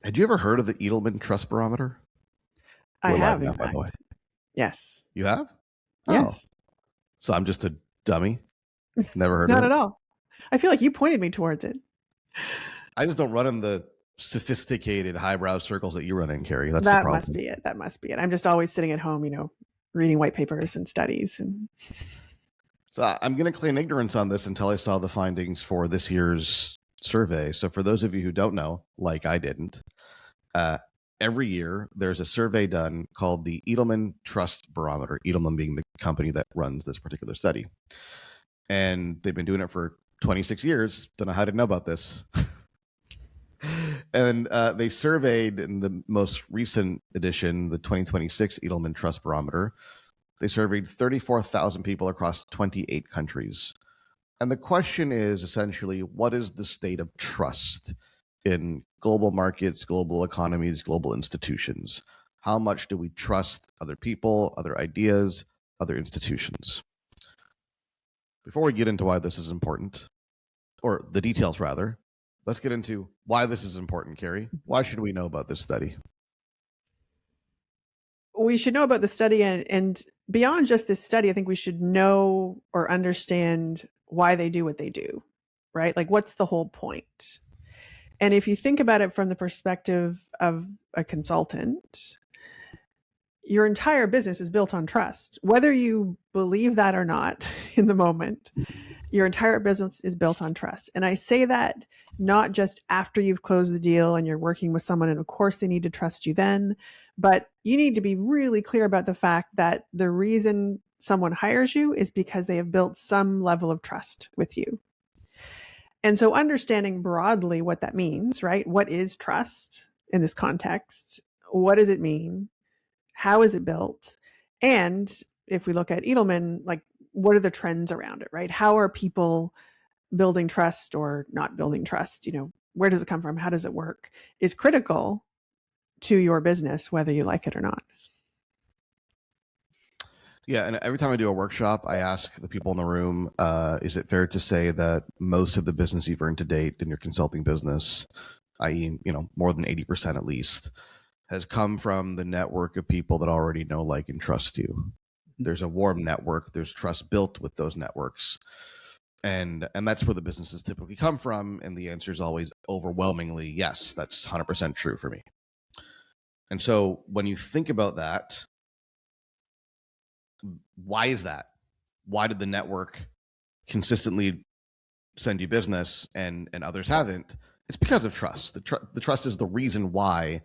Had you ever heard of the Edelman Trust Barometer? I We're live have, now, in by the way. fact. Yes. You have? Oh, Yes. so I'm just a dummy. Never heard Not of at it. all. I feel like you pointed me towards it. I just don't run in the sophisticated highbrow circles that you run in, Carrie. That's the That problem. must be it. That must be it. I'm just always sitting at home, reading white papers and studies. And So I'm going to claim ignorance on this until I saw the findings for this year's survey. So for those of you who don't know, like I didn't, every year there's a survey done called the Edelman Trust Barometer, Edelman being the company that runs this particular study. And they've been doing it for 26 years. Don't know how to know about this. And they surveyed in the most recent edition, the 2026 Edelman Trust Barometer. They surveyed 34,000 people across 28 countries. And the question is essentially, what is the state of trust in global markets, global economies, global institutions? How much do we trust other people, other ideas, other institutions? Before we get into why this is important, or the details rather, let's get into why this is important, Carrie. Why should we know about this study? we should know about the study, and beyond just this study, I think we should know or understand why they do what they do, right? Like, what's the whole point? And if you think about it from the perspective of a consultant, your entire business is built on trust. Whether you believe that or not in the moment, your entire business is built on trust. And I say that not just after you've closed the deal and you're working with someone, and of course they need to trust you then, but you need to be really clear about the fact that the reason someone hires you is because they have built some level of trust with you. And so understanding broadly what that means, right? What is trust in this context? What does it mean? How is it built? And if we look at Edelman, like, what are the trends around it, right? How are people building trust or not building trust? Where does it come from? How does it work? Is critical to your business, whether you like it or not. Yeah, and every time I do a workshop, I ask the people in the room, is it fair to say that most of the business you've earned to date in your consulting business, i.e., more than 80% at least, has come from the network of people that already know, like, and trust you? There's a warm network. There's trust built with those networks. And that's where the businesses typically come from. And the answer is always overwhelmingly, yes, that's 100% true for me. And so when you think about that, why is that? Why did the network consistently send you business and others haven't? It's because of trust. The trust is the reason why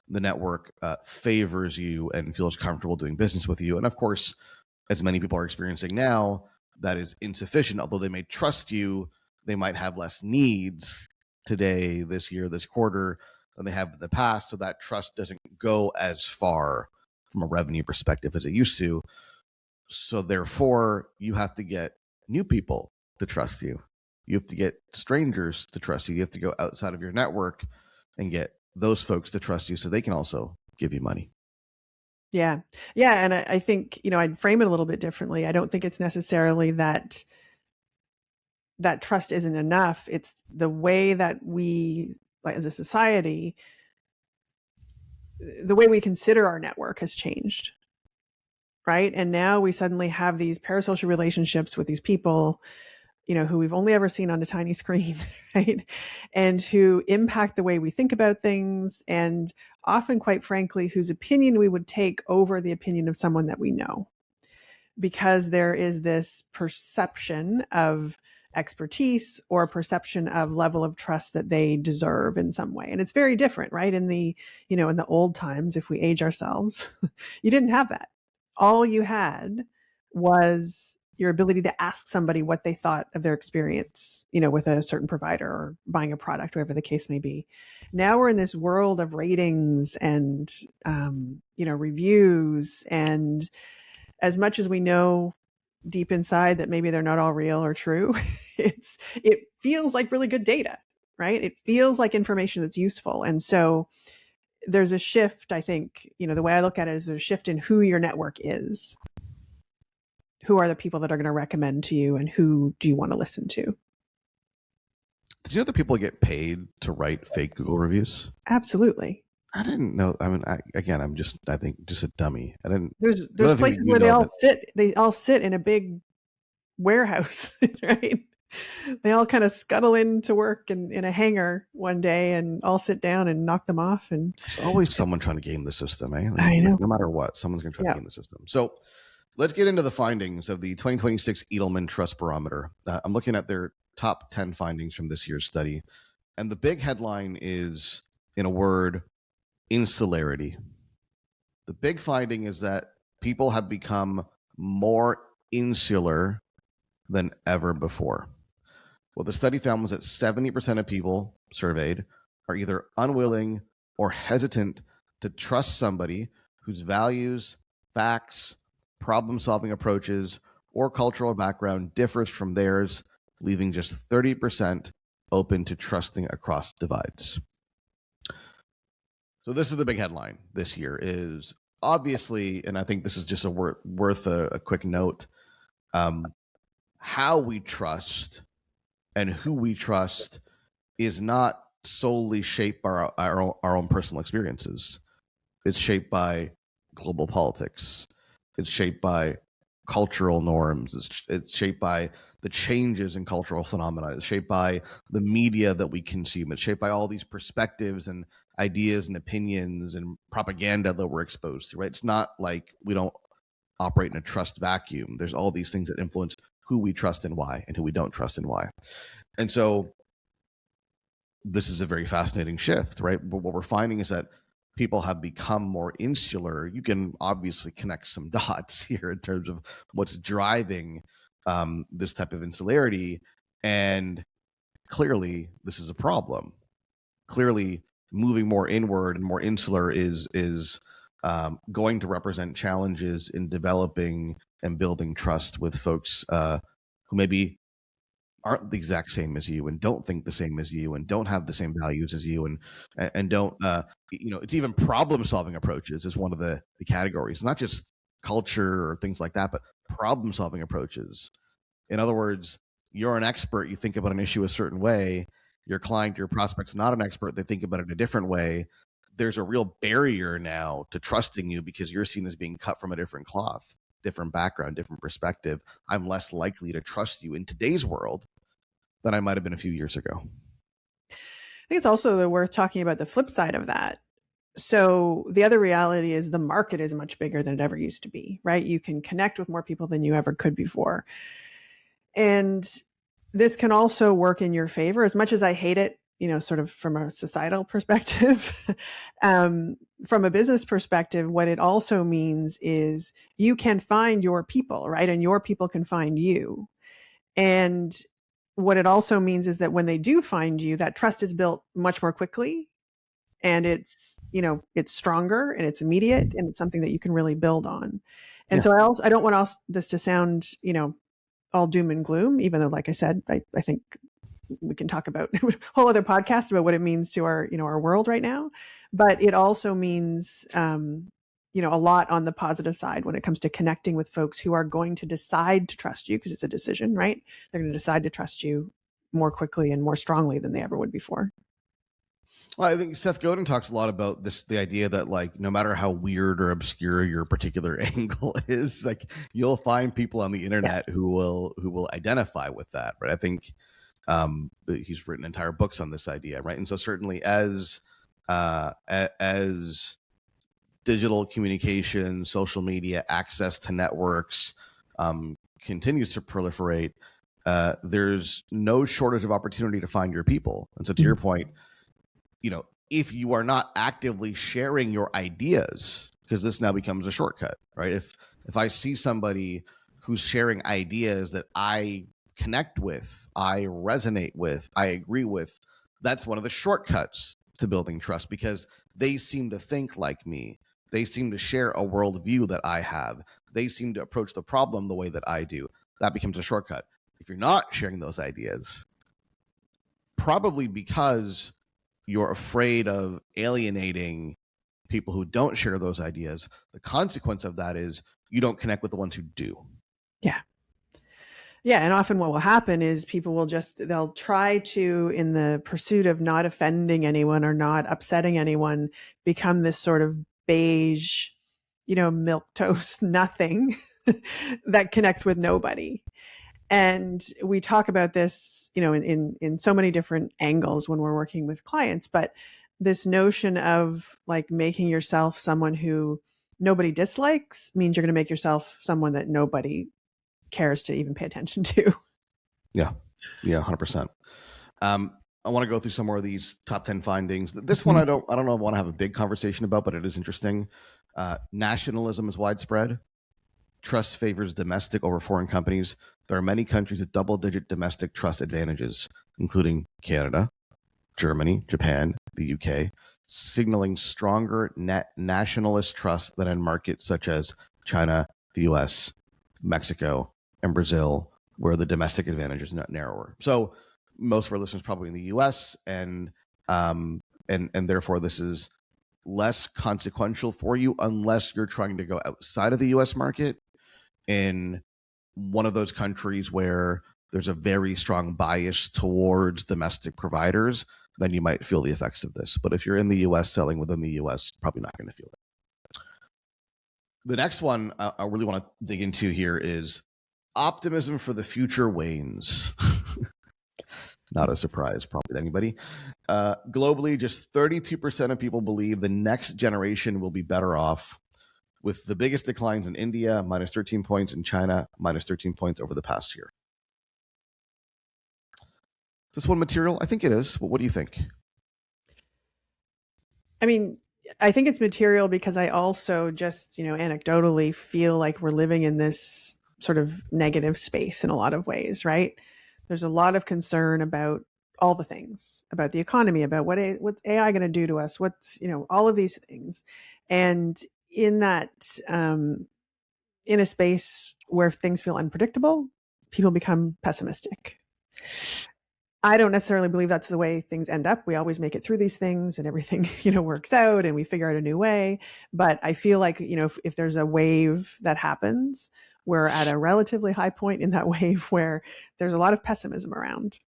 the network favors you and feels comfortable doing business with you. And of course, as many people are experiencing now, that is insufficient. Although they may trust you, they might have less needs today, this year, this quarter than they have in the past. So that trust doesn't go as far from a revenue perspective as it used to. So therefore, you have to get new people to trust you. You have to get strangers to trust you. You have to go outside of your network and get those folks to trust you so they can also give you money. Yeah. Yeah. And I think, I'd frame it a little bit differently. I don't think it's necessarily that trust isn't enough. It's the way that we, like, as a society, the way we consider our network has changed. Right. And now we suddenly have these parasocial relationships with these people, who we've only ever seen on a tiny screen, right? And who impact the way we think about things, and often, quite frankly, whose opinion we would take over the opinion of someone that we know. Because there is this perception of expertise or a perception of level of trust that they deserve in some way. And it's very different, right? In the old times, if we age ourselves, you didn't have that. All you had was your ability to ask somebody what they thought of their experience, with a certain provider or buying a product, whatever the case may be. Now we're in this world of ratings and, reviews. And as much as we know deep inside that maybe they're not all real or true, it feels like really good data, right? It feels like information that's useful. And so there's a shift, I think, the way I look at it is there's a shift in who your network is. Who are the people that are going to recommend to you, and who do you want to listen to? Did you know that people get paid to write fake Google reviews? Absolutely. I didn't know. I mean, I think just a dummy. I didn't. I There's don't think places you where they know all that. sit. They all sit in a big warehouse, right? They all kind of scuttle into work in a hangar one day and all sit down and knock them off. And There's always someone trying to game the system, eh? I Like know. no matter what, someone's going to try to Yeah. game the system. So let's get into the findings of the 2026 Edelman Trust Barometer. I'm looking at their top 10 findings from this year's study. And the big headline is, in a word, insularity. The big finding is that people have become more insular than ever before. What the study found was that 70% of people surveyed are either unwilling or hesitant to trust somebody whose values, facts, problem solving approaches, or cultural background differs from theirs, leaving just 30% open to trusting across divides. So this is the big headline this year is obviously, and I think this is just worth a quick note, how we trust and who we trust is not solely shaped by our own personal experiences. It's shaped by global politics. It's shaped by cultural norms. It's shaped by the changes in cultural phenomena. It's shaped by the media that we consume. It's shaped by all these perspectives and ideas and opinions and propaganda that we're exposed to, right? It's not like we don't operate in a trust vacuum. There's all these things that influence who we trust and why, and who we don't trust and why. And so this is a very fascinating shift, right? But what we're finding is that people have become more insular. You can obviously connect some dots here in terms of what's driving this type of insularity. And clearly, this is a problem. Clearly, moving more inward and more insular is going to represent challenges in developing and building trust with folks who maybe aren't the exact same as you and don't think the same as you and don't have the same values as you and don't it's even problem solving approaches is one of the categories, not just culture or things like that, but problem solving approaches. In other words, you're an expert, you think about an issue a certain way. Your client, your prospect's not an expert, they think about it a different way. There's a real barrier now to trusting you because you're seen as being cut from a different cloth, different background, different perspective. I'm less likely to trust you in today's world than I might have been a few years ago. I think it's also worth talking about the flip side of that. So the other reality is the market is much bigger than it ever used to be, right? You can connect with more people than you ever could before. And this can also work in your favor, as much as I hate it, sort of from a societal perspective. From a business perspective, what it also means is you can find your people, right? And your people can find you. And what it also means is that when they do find you, that trust is built much more quickly, and it's stronger and it's immediate and it's something that you can really build on. And so I don't want this to sound, all doom and gloom, even though, like I said, I think we can talk about a whole other podcast about what it means to our, our world right now. But it also means, a lot on the positive side when it comes to connecting with folks who are going to decide to trust you, because it's a decision, right? They're going to decide to trust you more quickly and more strongly than they ever would before. Well, I think Seth Godin talks a lot about the idea that, like, no matter how weird or obscure your particular angle is, like, you'll find people on the internet who will identify with that, right? I think he's written entire books on this idea, right? And so certainly as digital communication, social media, access to networks continues to proliferate, there's no shortage of opportunity to find your people. And so to your point, if you are not actively sharing your ideas, because this now becomes a shortcut, right? If I see somebody who's sharing ideas that I connect with, I resonate with, I agree with, that's one of the shortcuts to building trust, because they seem to think like me. They seem to share a worldview that I have. They seem to approach the problem the way that I do. That becomes a shortcut. If you're not sharing those ideas, probably because you're afraid of alienating people who don't share those ideas, the consequence of that is you don't connect with the ones who do. Yeah. Yeah, and often what will happen is people will they'll try to, in the pursuit of not offending anyone or not upsetting anyone, become this sort of beige, milk toast nothing that connects with nobody. And we talk about this, in so many different angles when we're working with clients, but this notion of like making yourself someone who nobody dislikes means you're going to make yourself someone that nobody cares to even pay attention to. Yeah, 100%. I want to go through some more of these top 10 findings. This one I don't know if I want to have a big conversation about, but it is interesting. Nationalism is widespread. Trust favors domestic over foreign companies. There are many countries with double-digit domestic trust advantages, including Canada, Germany, Japan, the UK, signaling stronger net nationalist trust than in markets such as China, the US, Mexico, and Brazil, where the domestic advantage is not narrower. So most of our listeners probably in the US, and therefore this is less consequential for you unless you're trying to go outside of the US market in one of those countries where there's a very strong bias towards domestic providers, then you might feel the effects of this. But if you're in the US selling within the US, probably not going to feel it. The next one I really want to dig into here is optimism for the future wanes. Not a surprise, probably to anybody. Globally, just 32% of people believe the next generation will be better off, with the biggest declines in India, minus 13 points, and China, minus 13 points over the past year. Is this one material? I think it is. But what do you think? I mean, I think it's material because I also just, anecdotally feel like we're living in this sort of negative space in a lot of ways, right? There's a lot of concern about all the things, about the economy, about what's AI going to do to us, what's, all of these things. And in that, in a space where things feel unpredictable, people become pessimistic. I don't necessarily believe that's the way things end up. We always make it through these things and everything, works out and we figure out a new way. But I feel like, if there's a wave that happens, we're at a relatively high point in that wave where there's a lot of pessimism around.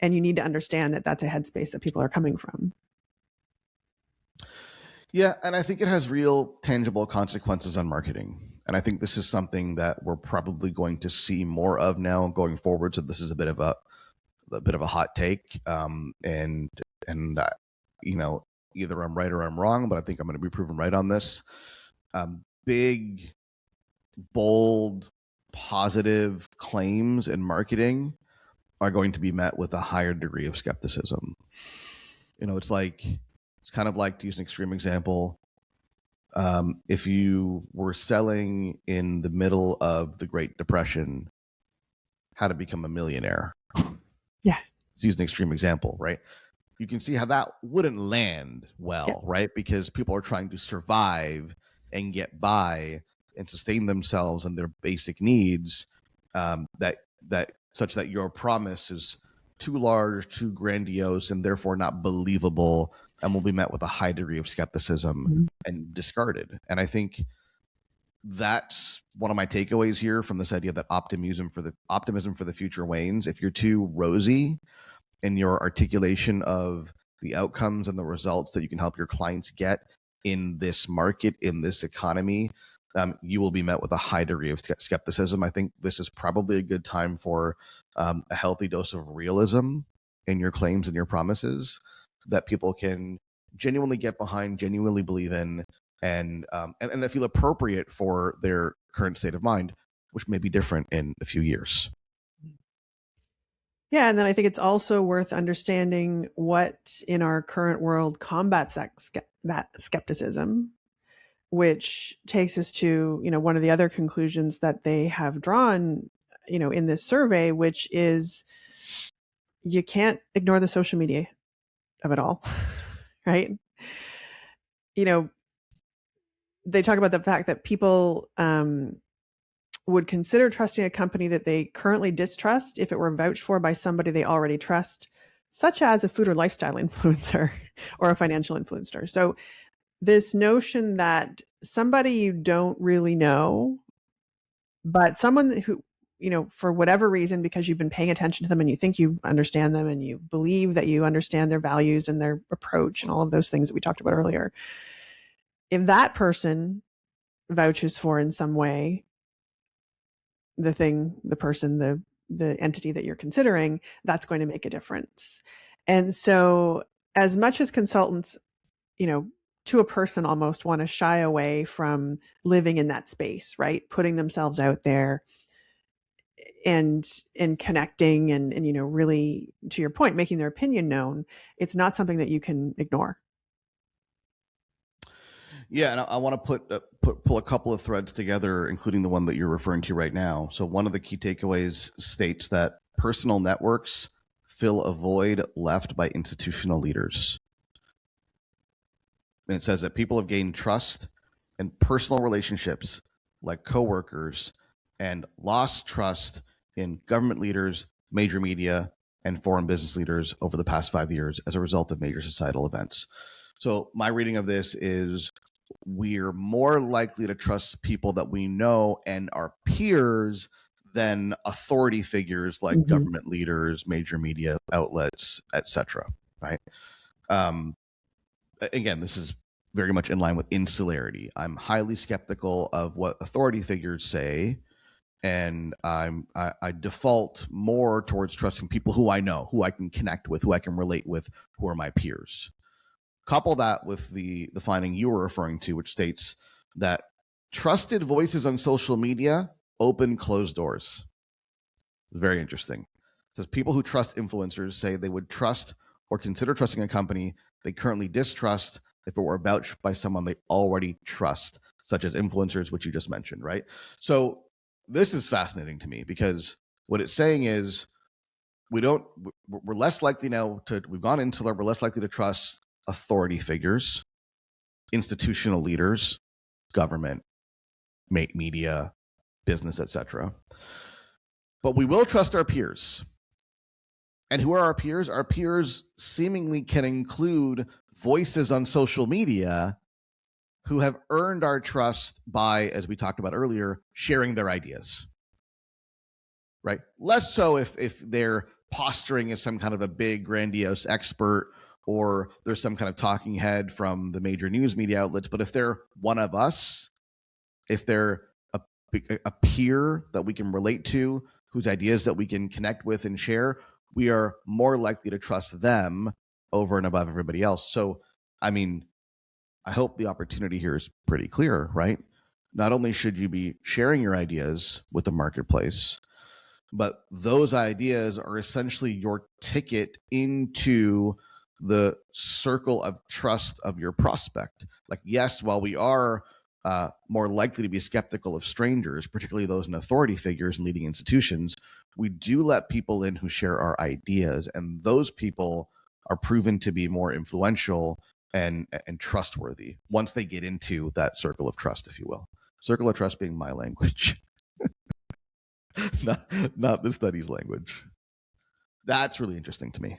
And you need to understand that that's a headspace that people are coming from. Yeah, and I think it has real tangible consequences on marketing. And I think this is something that we're probably going to see more of now going forward. So this is a bit of a hot take, and either I'm right or I'm wrong, but I think I'm going to be proven right on this. Big, bold, positive claims in marketing are going to be met with a higher degree of skepticism. It's kind of like, to use an extreme example, if you were selling in the middle of the Great Depression how to become a millionaire. Yeah. Let's use an extreme example, right? You can see how that wouldn't land well, yeah, right? Because people are trying to survive and get by and sustain themselves and their basic needs, that such that your promise is too large, too grandiose, and therefore not believable, and will be met with a high degree of skepticism and discarded. And I think that's one of my takeaways here from this idea that optimism for the future wanes. If you're too rosy in your articulation of the outcomes and the results that you can help your clients get in this market, in this economy, you will be met with a high degree of skepticism. I think this is probably a good time for a healthy dose of realism in your claims and your promises that people can genuinely get behind, genuinely believe in, and that feel appropriate for their current state of mind, which may be different in a few years. Yeah, and then I think it's also worth understanding what in our current world combats that skepticism, which takes us to, one of the other conclusions that they have drawn, in this survey, which is you can't ignore the social media of it all, right? They talk about the fact that people would consider trusting a company that they currently distrust if it were vouched for by somebody they already trust, such as a food or lifestyle influencer or a financial influencer. So this notion that somebody you don't really know, but someone who for whatever reason, because you've been paying attention to them and you think you understand them and you believe that you understand their values and their approach and all of those things that we talked about earlier, if that person vouches for in some way the person, the entity that you're considering, that's going to make a difference. And so as much as consultants, to a person almost want to shy away from living in that space, right? Putting themselves out there and connecting and really, to your point, making their opinion known. It's not something that you can ignore. Yeah, and I want to pull a couple of threads together, including the one that you're referring to right now. So one of the key takeaways states that personal networks fill a void left by institutional leaders. And it says that people have gained trust and personal relationships like coworkers and lost trust in government leaders, major media, and foreign business leaders over the past 5 years as a result of major societal events. So my reading of this is we're more likely to trust people that we know and our peers than authority figures like government leaders, major media outlets, etc. Right? Again, this is very much in line with insularity. I'm highly skeptical of what authority figures say, and I default more towards trusting people who I know, who I can connect with, who I can relate with, who are my peers. Couple that with the finding you were referring to, which states that trusted voices on social media open closed doors. Very interesting. It says people who trust influencers say they would trust or consider trusting a company they currently distrust if it were vouched by someone they already trust, such as influencers, which you just mentioned, right? So this is fascinating to me because what it's saying is we're less likely now we've gone insular, we're less likely to trust authority figures, institutional leaders, government, media, business, etc. But we will trust our peers. And who are our peers? Our peers seemingly can include voices on social media who have earned our trust by, as we talked about earlier, sharing their ideas. Right? Less so if they're posturing as some kind of a big, grandiose expert, or there's some kind of talking head from the major news media outlets. But if they're one of us, if they're a peer that we can relate to, whose ideas that we can connect with and share, we are more likely to trust them over and above everybody else. So, I mean, I hope the opportunity here is pretty clear, right? Not only should you be sharing your ideas with the marketplace, but those ideas are essentially your ticket into the circle of trust of your prospect. Like, yes, while we are more likely to be skeptical of strangers, particularly those in authority figures and leading institutions, we do let people in who share our ideas, and those people are proven to be more influential and trustworthy once they get into that circle of trust, if you will. Circle of trust being my language. not the study's language. That's really interesting to me.